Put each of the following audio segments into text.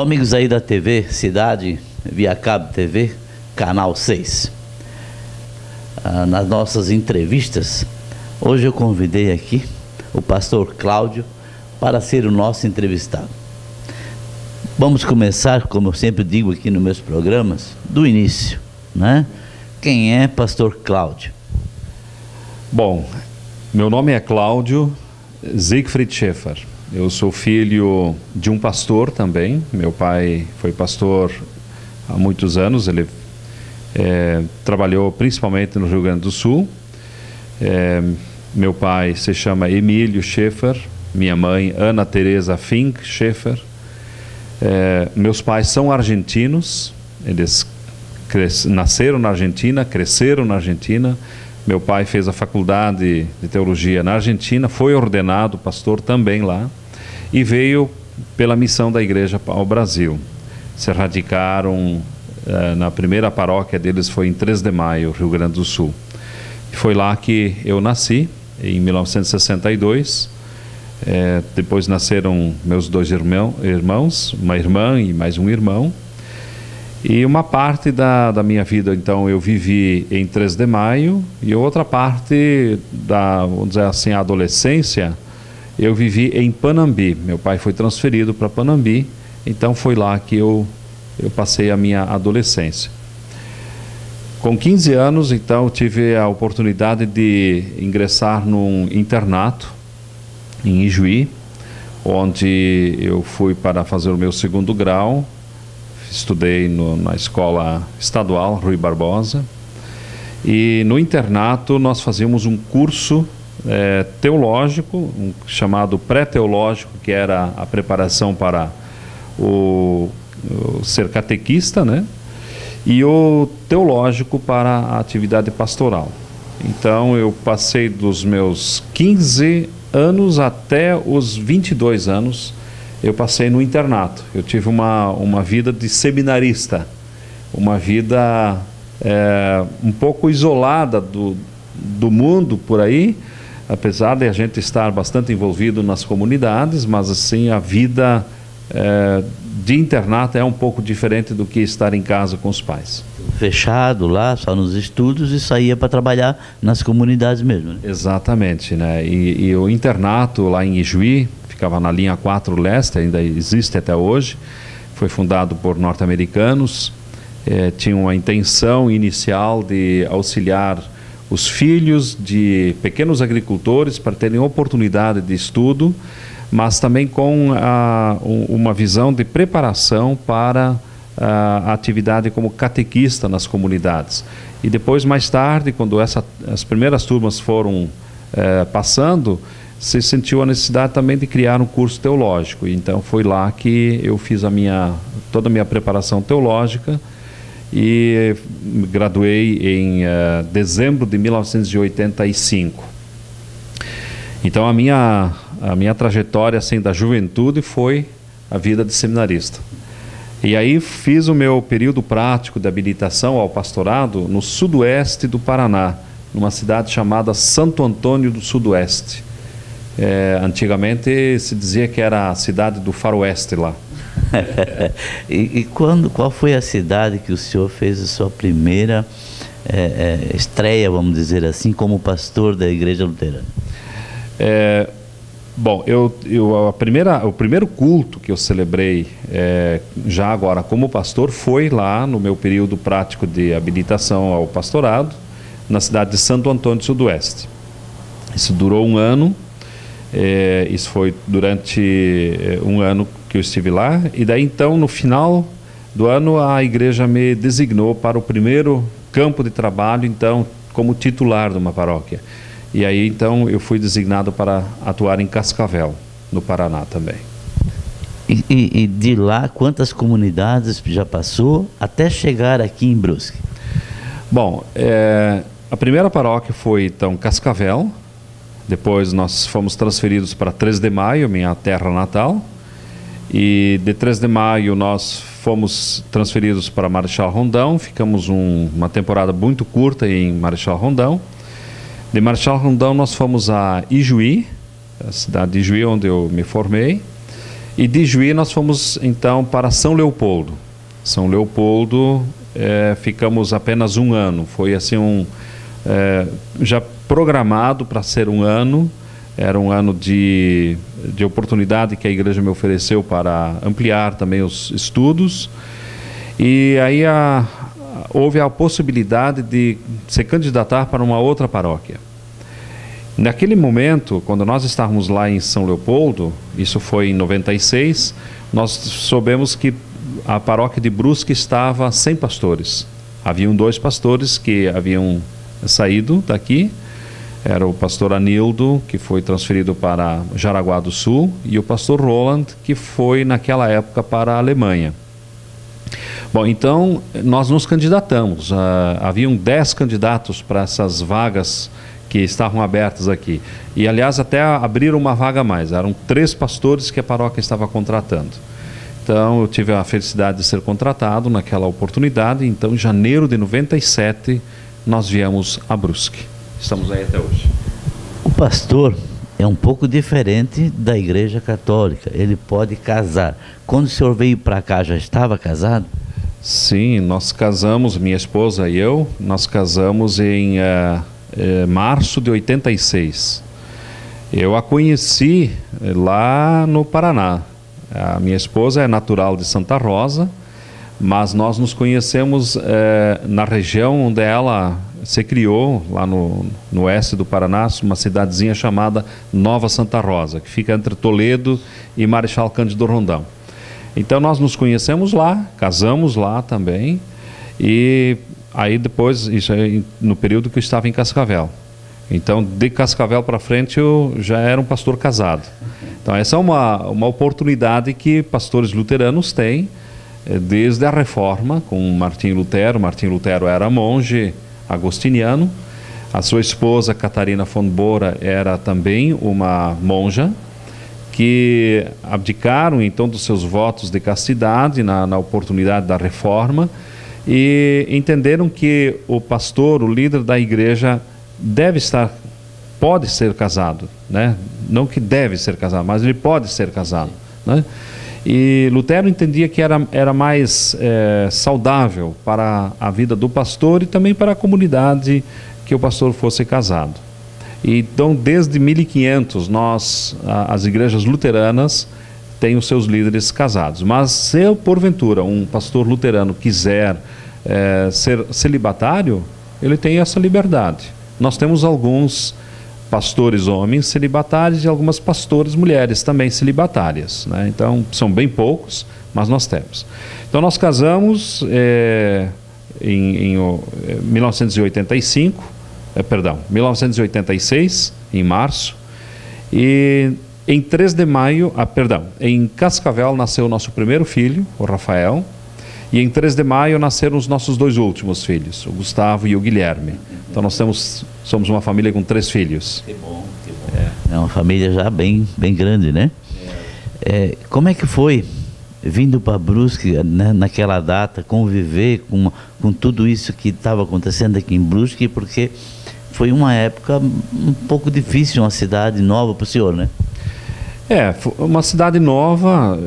Alô, amigos aí da TV Cidade, via Cabo TV, Canal 6. Nas nossas entrevistas, hoje eu convidei aqui o pastor Cláudio para ser o nosso entrevistado. Vamos começar, como eu sempre digo aqui nos meus programas, do início, né? Quem é pastor Cláudio? Bom, meu nome é Cláudio Siegfried Schäfer. Eu sou filho de um pastor também. Meu pai foi pastor há muitos anos. Ele trabalhou principalmente no Rio Grande do Sul. Meu pai se chama Emílio Schäfer. Minha mãe, Ana Teresa Fink Schäfer. Meus pais são argentinos. Eles nasceram na Argentina, cresceram na Argentina. Meu pai fez a faculdade de teologia na Argentina, foi ordenado pastor também lá e veio pela missão da igreja ao Brasil. Se radicaram, na primeira paróquia deles foi em 3 de Maio, Rio Grande do Sul. Foi lá que eu nasci, em 1962. Depois nasceram meus 2 irmãos, uma irmã e mais um irmão. E uma parte da minha vida, então, eu vivi em 3 de Maio, e outra parte vamos dizer assim, a adolescência, eu vivi em Panambi. Meu pai foi transferido para Panambi, então foi lá que eu passei a minha adolescência. Com 15 anos, então, tive a oportunidade de ingressar num internato em Ijuí, onde eu fui para fazer o meu 2º grau. Estudei na escola estadual Rui Barbosa, e no internato nós fazíamos um curso teológico, chamado pré-teológico, que era a preparação para o ser catequista, né? E o teológico para a atividade pastoral. Então eu passei dos meus 15 anos até os 22 anos, eu passei no internato. Eu tive uma vida de seminarista, uma vida um pouco isolada do mundo por aí, apesar de a gente estar bastante envolvido nas comunidades, mas assim, a vida de internato é um pouco diferente do que estar em casa com os pais. Fechado lá, só nos estudos, e saía para trabalhar nas comunidades mesmo, né? Exatamente, né? E o internato lá em Ijuí, ficava na linha 4 leste, ainda existe até hoje, foi fundado por norte-americanos, tinha uma intenção inicial de auxiliar os filhos de pequenos agricultores para terem oportunidade de estudo, mas também com uma visão de preparação para a atividade como catequista nas comunidades. E depois, mais tarde, quando as primeiras turmas foram passando, se sentiu a necessidade também de criar um curso teológico. Então foi lá que eu fiz toda a minha preparação teológica e me graduei em dezembro de 1985. Então a minha trajetória assim, da juventude foi a vida de seminarista. E aí fiz o meu período prático de habilitação ao pastorado no sudoeste do Paraná, numa cidade chamada Santo Antônio do Sudoeste. Antigamente se dizia que era a cidade do faroeste lá. Qual foi a cidade que o senhor fez a sua primeira estreia, vamos dizer assim, como pastor da Igreja Luterana? Bom, o primeiro culto que eu celebrei já agora como pastor foi lá no meu período prático de habilitação ao pastorado, na cidade de Santo Antônio do Sudoeste. Isso durou 1 ano. Isso foi durante 1 ano que eu estive lá, e daí então no final do ano a igreja me designou para o primeiro campo de trabalho, então como titular de uma paróquia. E aí então eu fui designado para atuar em Cascavel, no Paraná também. E de lá quantas comunidades já passou até chegar aqui em Brusque? Bom, a primeira paróquia foi então Cascavel. Depois nós fomos transferidos para 3 de Maio, minha terra natal. E de 3 de Maio nós fomos transferidos para Marechal Rondão. Ficamos uma temporada muito curta em Marechal Rondão. De Marechal Rondão nós fomos a Ijuí, a cidade de Ijuí, onde eu me formei. E de Juí nós fomos então para São Leopoldo. São Leopoldo, ficamos apenas um ano. Foi assim já programado para ser um ano. Era um ano de oportunidade que a igreja me ofereceu para ampliar também os estudos. E aí houve a possibilidade de se candidatar para uma outra paróquia. Naquele momento, quando nós estávamos lá em São Leopoldo, isso foi em 96, nós soubemos que a paróquia de Brusque estava sem pastores. Haviam 2 pastores que haviam saído daqui. Era o pastor Anildo, que foi transferido para Jaraguá do Sul, e o pastor Roland, que foi naquela época para a Alemanha. Bom, então nós nos candidatamos. Haviam 10 candidatos para essas vagas que estavam abertas aqui. E, aliás, até abriram uma vaga a mais. Eram 3 pastores que a paróquia estava contratando. Então, eu tive a felicidade de ser contratado naquela oportunidade. Então, em janeiro de 97, nós viemos a Brusque. Estamos aí até hoje. O pastor é um pouco diferente da Igreja Católica. Ele pode casar. Quando o senhor veio para cá, já estava casado? Sim, nós casamos, minha esposa e eu, nós casamos em março de 86. Eu a conheci lá no Paraná. A minha esposa é natural de Santa Rosa, mas nós nos conhecemos na região onde ela se criou, lá no oeste do Paraná, uma cidadezinha chamada Nova Santa Rosa, que fica entre Toledo e Marechal Cândido Rondão. Então nós nos conhecemos lá, casamos lá também, e aí depois, isso é no período que eu estava em Cascavel. Então, de Cascavel para frente, eu já era um pastor casado. Então, essa é uma oportunidade que pastores luteranos têm desde a Reforma, com Martim Lutero. Martim Lutero era monge agostiniano. A sua esposa, Catarina von Bora, era também uma monja, que abdicaram, então, dos seus votos de castidade na oportunidade da Reforma, e entenderam que o pastor, o líder da igreja, pode ser casado, né? Não que deve ser casado, mas ele pode ser casado, né? E Lutero entendia que era mais saudável para a vida do pastor e também para a comunidade que o pastor fosse casado. Então, desde 1500, as igrejas luteranas têm os seus líderes casados. Mas se porventura um pastor luterano quiser ser celibatário, ele tem essa liberdade. Nós temos alguns pastores homens celibatários e algumas pastoras mulheres também celibatárias, né? Então, são bem poucos, mas nós temos. Então, nós casamos em 1986, em março, e em 3 de maio, em Cascavel nasceu o nosso primeiro filho, o Rafael, e em 3 de maio nasceram os nossos 2 últimos filhos, o Gustavo e o Guilherme. Então nós somos uma família com 3 filhos. Que bom, que bom. É uma família já bem grande, né? Como é que foi, vindo para Brusque, né, naquela data, conviver com tudo isso que estava acontecendo aqui em Brusque, porque foi uma época um pouco difícil, uma cidade nova para o senhor, né? Uma cidade nova,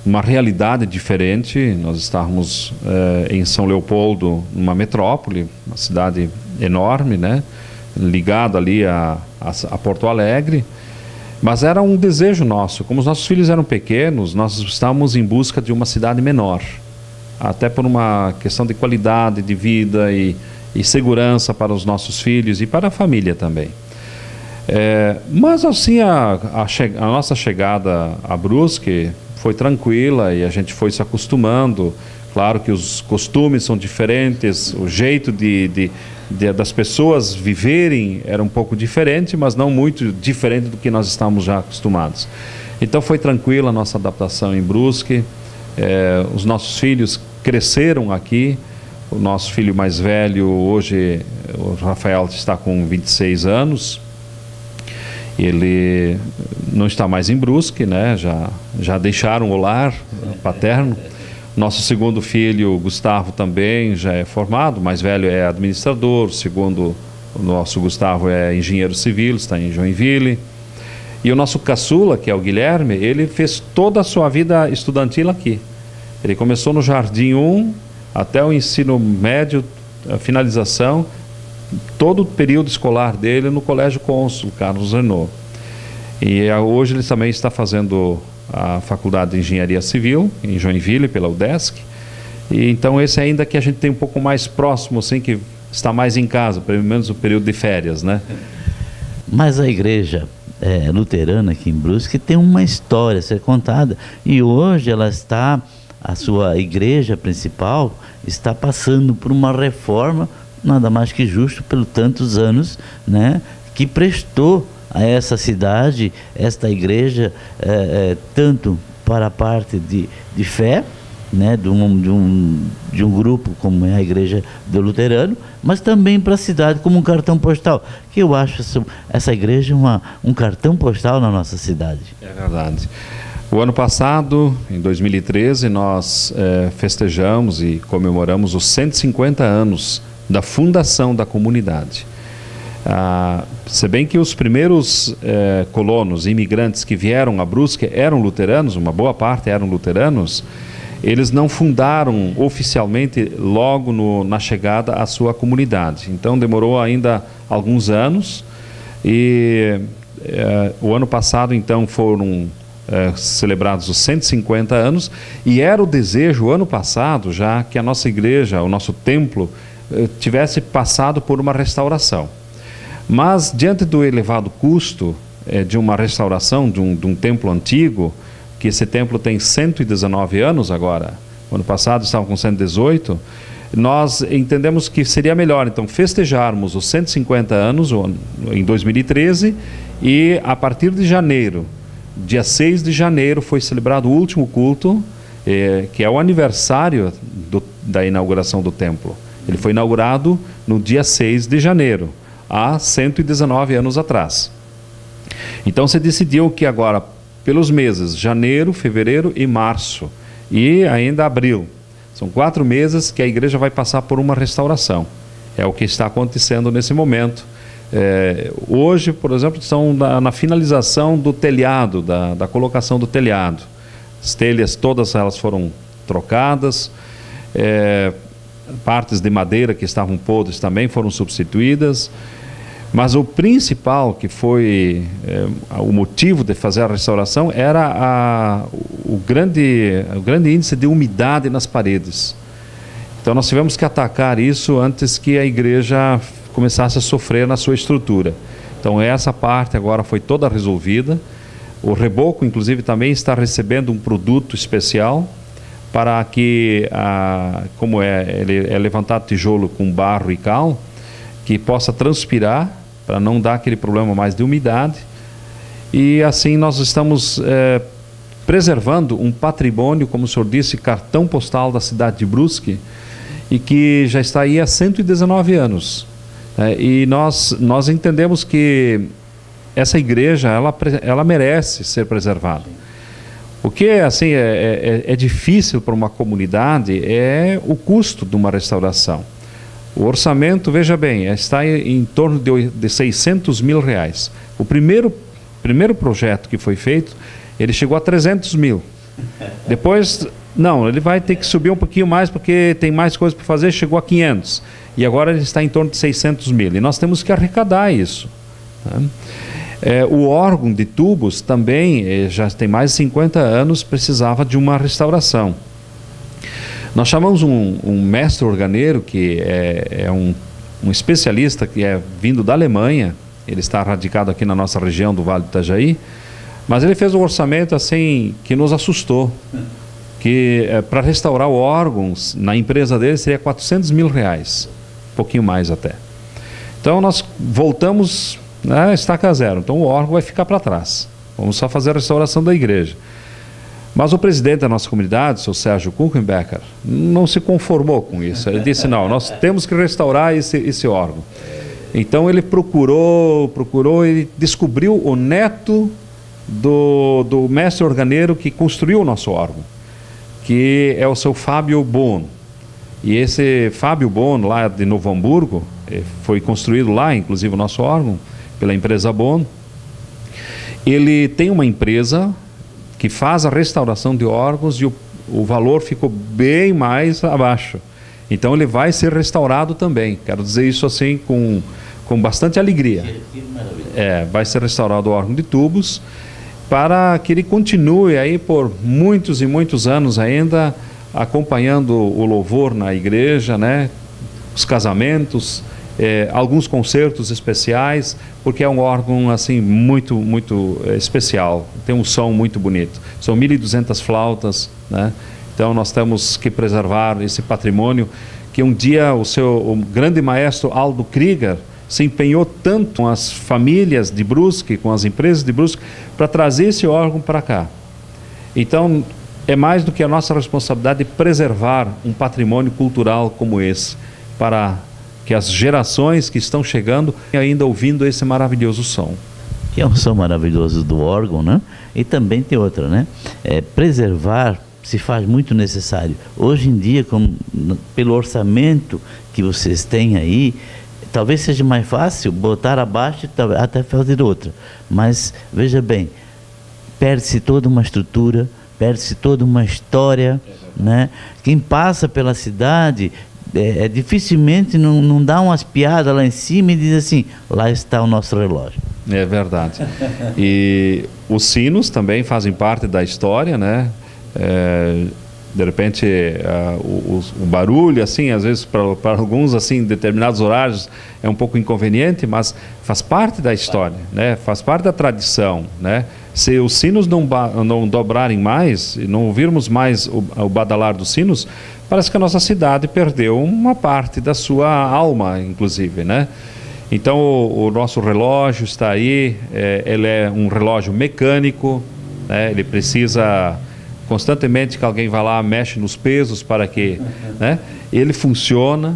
uma realidade diferente. Nós estávamos em São Leopoldo, numa metrópole, uma cidade enorme, né? Ligado ali a Porto Alegre. Mas era um desejo nosso. Como os nossos filhos eram pequenos, nós estávamos em busca de uma cidade menor, até por uma questão de qualidade de vida e segurança para os nossos filhos e para a família também. Mas assim, a nossa chegada a Brusque foi tranquila e a gente foi se acostumando. Claro que os costumes são diferentes, o jeito das pessoas viverem era um pouco diferente, mas não muito diferente do que nós estávamos já acostumados. Então foi tranquila a nossa adaptação em Brusque. Os nossos filhos cresceram aqui. O nosso filho mais velho hoje, o Rafael, está com 26 anos. Ele não está mais em Brusque, né? Já deixaram o lar paterno. Nosso segundo filho, Gustavo, também já é formado. O mais velho é administrador. O segundo, o nosso Gustavo, é engenheiro civil, está em Joinville. E o nosso caçula, que é o Guilherme, ele fez toda a sua vida estudantil aqui. Ele começou no Jardim 1 até o ensino médio, a finalização, todo o período escolar dele no Colégio Cônsul Carlos Renault. E hoje ele também está fazendo a Faculdade de Engenharia Civil, em Joinville, pela UDESC. E então esse ainda que a gente tem um pouco mais próximo, assim, que está mais em casa, pelo menos no período de férias, né? Mas a igreja luterana aqui em Brusque tem uma história a ser contada. E hoje ela está, a sua igreja principal, está passando por uma reforma, nada mais que justo, pelos tantos anos, né, que prestou a essa cidade, esta igreja, tanto para a parte de fé, né, de um grupo como é a igreja do luterano, mas também para a cidade como um cartão postal, que eu acho essa igreja um cartão postal na nossa cidade. É verdade. O ano passado, em 2013, nós festejamos e comemoramos os 150 anos da fundação da comunidade. Se bem que os primeiros colonos, imigrantes que vieram a Brusque eram luteranos, uma boa parte eram luteranos, eles não fundaram oficialmente logo na chegada à sua comunidade. Então demorou ainda alguns anos e o ano passado então foram celebrados os 150 anos e era o desejo, o ano passado, já que a nossa igreja, o nosso templo, tivesse passado por uma restauração. Mas diante do elevado custo de uma restauração de um templo antigo, que esse templo tem 119 anos agora, o ano passado estava com 118, nós entendemos que seria melhor então festejarmos os 150 anos em 2013 e a partir de janeiro, dia 6 de janeiro, foi celebrado o último culto, que é o aniversário da inauguração do templo. Ele foi inaugurado no dia 6 de janeiro, há 119 anos atrás. Então se decidiu que agora, pelos meses janeiro, fevereiro e março, e ainda abril, são 4 meses que a igreja vai passar por uma restauração. É o que está acontecendo nesse momento. Hoje, por exemplo, estão na finalização do telhado, da colocação do telhado. As telhas, todas elas foram trocadas, partes de madeira que estavam podres também foram substituídas. Mas o principal, que foi o motivo de fazer a restauração, era o grande índice de umidade nas paredes. Então nós tivemos que atacar isso antes que a igreja começasse a sofrer na sua estrutura. Então essa parte agora foi toda resolvida. O reboco, inclusive, também está recebendo um produto especial para que, como ele é levantado tijolo com barro e cal, que possa transpirar, para não dar aquele problema mais de umidade. E assim nós estamos preservando um patrimônio, como o senhor disse, cartão postal da cidade de Brusque, e que já está aí há 119 anos. E nós entendemos que essa igreja, ela merece ser preservada. O que assim, é difícil para uma comunidade é o custo de uma restauração. O orçamento, veja bem, está em torno de 600 mil reais. O primeiro projeto que foi feito, ele chegou a 300 mil. Depois, não, ele vai ter que subir um pouquinho mais porque tem mais coisas para fazer, chegou a 500. E agora ele está em torno de 600 mil. E nós temos que arrecadar isso. Né? O órgão de tubos também, já tem mais de 50 anos, precisava de uma restauração. Nós chamamos um mestre organeiro, que é um especialista que é vindo da Alemanha, ele está radicado aqui na nossa região do Vale do Itajaí, mas ele fez um orçamento assim que nos assustou, que para restaurar o órgão na empresa dele seria 400 mil reais, um pouquinho mais até. Então nós voltamos, estaca zero, então o órgão vai ficar para trás, vamos só fazer a restauração da igreja. Mas o presidente da nossa comunidade, o seu Sérgio Kunkenbecker, não se conformou com isso. Ele disse, não, nós temos que restaurar esse órgão. Então ele procurou e descobriu o neto do mestre organeiro que construiu o nosso órgão, que é o seu Fábio Bono. E esse Fábio Bono, lá de Novo Hamburgo, foi construído lá, inclusive o nosso órgão, pela empresa Bono. ele tem uma empresa que faz a restauração de órgãos e o valor ficou bem mais abaixo. Então ele vai ser restaurado também. Quero dizer isso assim com bastante alegria. Vai ser restaurado o órgão de tubos para que ele continue aí por muitos e muitos anos ainda acompanhando o louvor na igreja, né? Os casamentos, alguns concertos especiais, porque é um órgão assim muito especial, tem um som muito bonito. São 1.200 flautas, né? Então nós temos que preservar esse patrimônio que um dia o grande maestro Aldo Krieger se empenhou tanto com as famílias de Brusque, com as empresas de Brusque, para trazer esse órgão para cá. Então é mais do que a nossa responsabilidade preservar um patrimônio cultural como esse, para que as gerações que estão chegando ainda ouvindo esse maravilhoso som. Que é um som maravilhoso do órgão, né? E também tem outra, né? Preservar se faz muito necessário. Hoje em dia, pelo orçamento que vocês têm aí, talvez seja mais fácil botar abaixo e até fazer outra. Mas, veja bem, perde-se toda uma estrutura, perde-se toda uma história, né? Quem passa pela cidade dificilmente não dá umas piadas lá em cima e diz assim, lá está o nosso relógio. É verdade. E os sinos também fazem parte da história, né? De repente o barulho, assim, às vezes para alguns, assim, em determinados horários é um pouco inconveniente, mas faz parte da história, né? Faz parte da tradição, né? Se os sinos não dobrarem mais e não ouvirmos mais o badalar dos sinos, parece que a nossa cidade perdeu uma parte da sua alma, inclusive, né? Então o nosso relógio está aí, ele é um relógio mecânico, né? Ele precisa constantemente que alguém vá lá, mexe nos pesos para que, né? Ele funciona,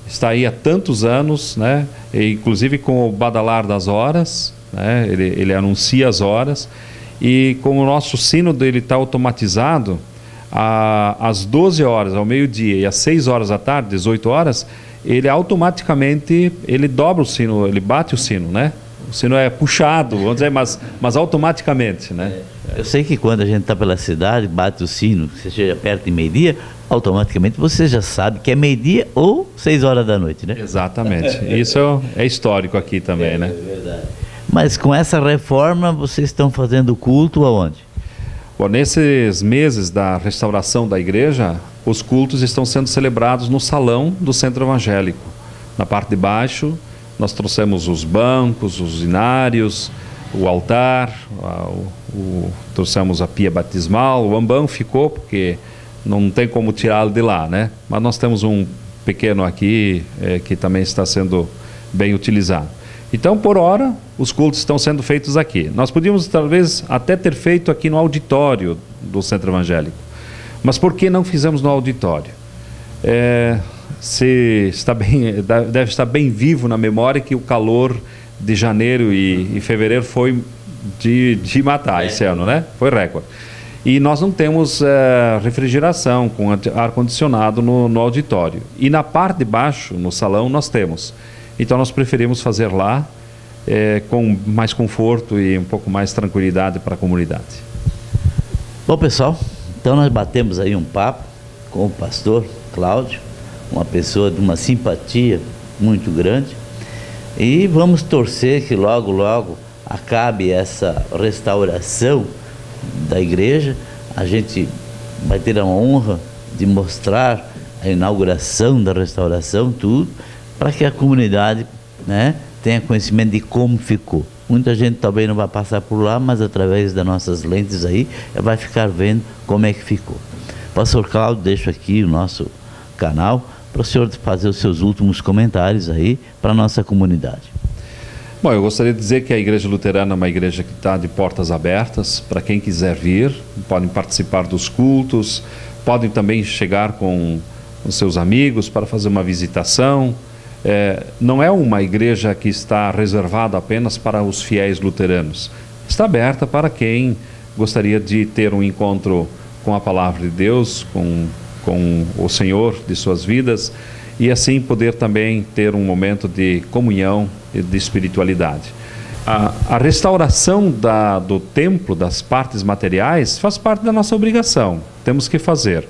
está aí há tantos anos, né? E, inclusive com o badalar das horas, né? Ele anuncia as horas, e com o nosso sino dele está automatizado, às 12 horas, ao meio-dia, e às 6 horas da tarde, 18 horas, ele automaticamente, ele dobra o sino, ele bate o sino, né? O sino é puxado, vamos dizer, mas automaticamente, né? Eu sei que quando a gente está pela cidade, bate o sino, se chega perto de meio-dia, automaticamente você já sabe que é meio-dia ou 6 horas da noite, né? Exatamente. Isso é histórico aqui também, né? É verdade. Mas com essa reforma, vocês estão fazendo culto aonde? Bom, nesses meses da restauração da igreja, os cultos estão sendo celebrados no salão do Centro Evangélico. Na parte de baixo, nós trouxemos os bancos, os inários, o altar, trouxemos a pia batismal. O ambão ficou porque não tem como tirá-lo de lá, né? Mas nós temos um pequeno aqui que também está sendo bem utilizado. Então, por hora, os cultos estão sendo feitos aqui. Nós podíamos, talvez, até ter feito aqui no auditório do Centro Evangélico. Mas por que não fizemos no auditório? Deve estar bem vivo na memória que o calor de janeiro e fevereiro foi de matar esse ano, né? Foi recorde. E nós não temos refrigeração com ar-condicionado no auditório. E na parte de baixo, no salão, nós temos. Então nós preferimos fazer lá com mais conforto e um pouco mais tranquilidade para a comunidade. Bom, pessoal, então nós batemos aí um papo com o pastor Cláudio, uma pessoa de uma simpatia muito grande, e vamos torcer que logo, logo acabe essa restauração da igreja. A gente vai ter a honra de mostrar a inauguração da restauração, tudo, para que a comunidade, né, tenha conhecimento de como ficou. Muita gente talvez não vai passar por lá, mas através das nossas lentes aí, vai ficar vendo como é que ficou. Pastor Cláudio, deixo aqui o nosso canal para o senhor fazer os seus últimos comentários aí para a nossa comunidade. Bom, eu gostaria de dizer que a Igreja Luterana é uma igreja que está de portas abertas para quem quiser vir, podem participar dos cultos, podem também chegar com os seus amigos para fazer uma visitação. Não é uma igreja que está reservada apenas para os fiéis luteranos. Está aberta para quem gostaria de ter um encontro com a palavra de Deus, com o Senhor de suas vidas, e assim poder também ter um momento de comunhão e de espiritualidade. A restauração do templo, das partes materiais, faz parte da nossa obrigação, temos que fazer.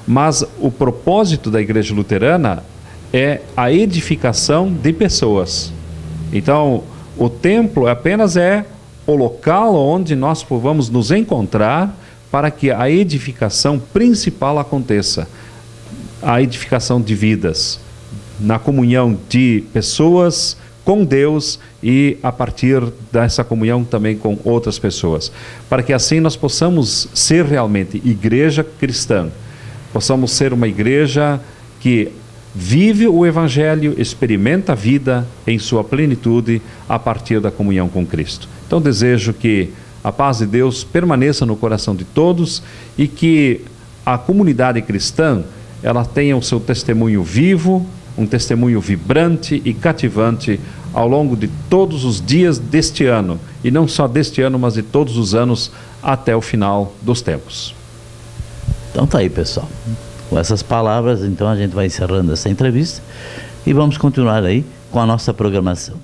Mas o propósito da Igreja Luterana é a edificação de pessoas. Então, o templo apenas é o local onde nós vamos nos encontrar para que a edificação principal aconteça. A edificação de vidas, na comunhão de pessoas com Deus e a partir dessa comunhão também com outras pessoas. Para que assim nós possamos ser realmente igreja cristã, possamos ser uma igreja que vive o Evangelho, experimenta a vida em sua plenitude a partir da comunhão com Cristo. Então desejo que a paz de Deus permaneça no coração de todos e que a comunidade cristã ela tenha o seu testemunho vivo, um testemunho vibrante e cativante ao longo de todos os dias deste ano, e não só deste ano, mas de todos os anos até o final dos tempos. Então tá aí, pessoal. Com essas palavras, então a gente vai encerrando essa entrevista e vamos continuar aí com a nossa programação.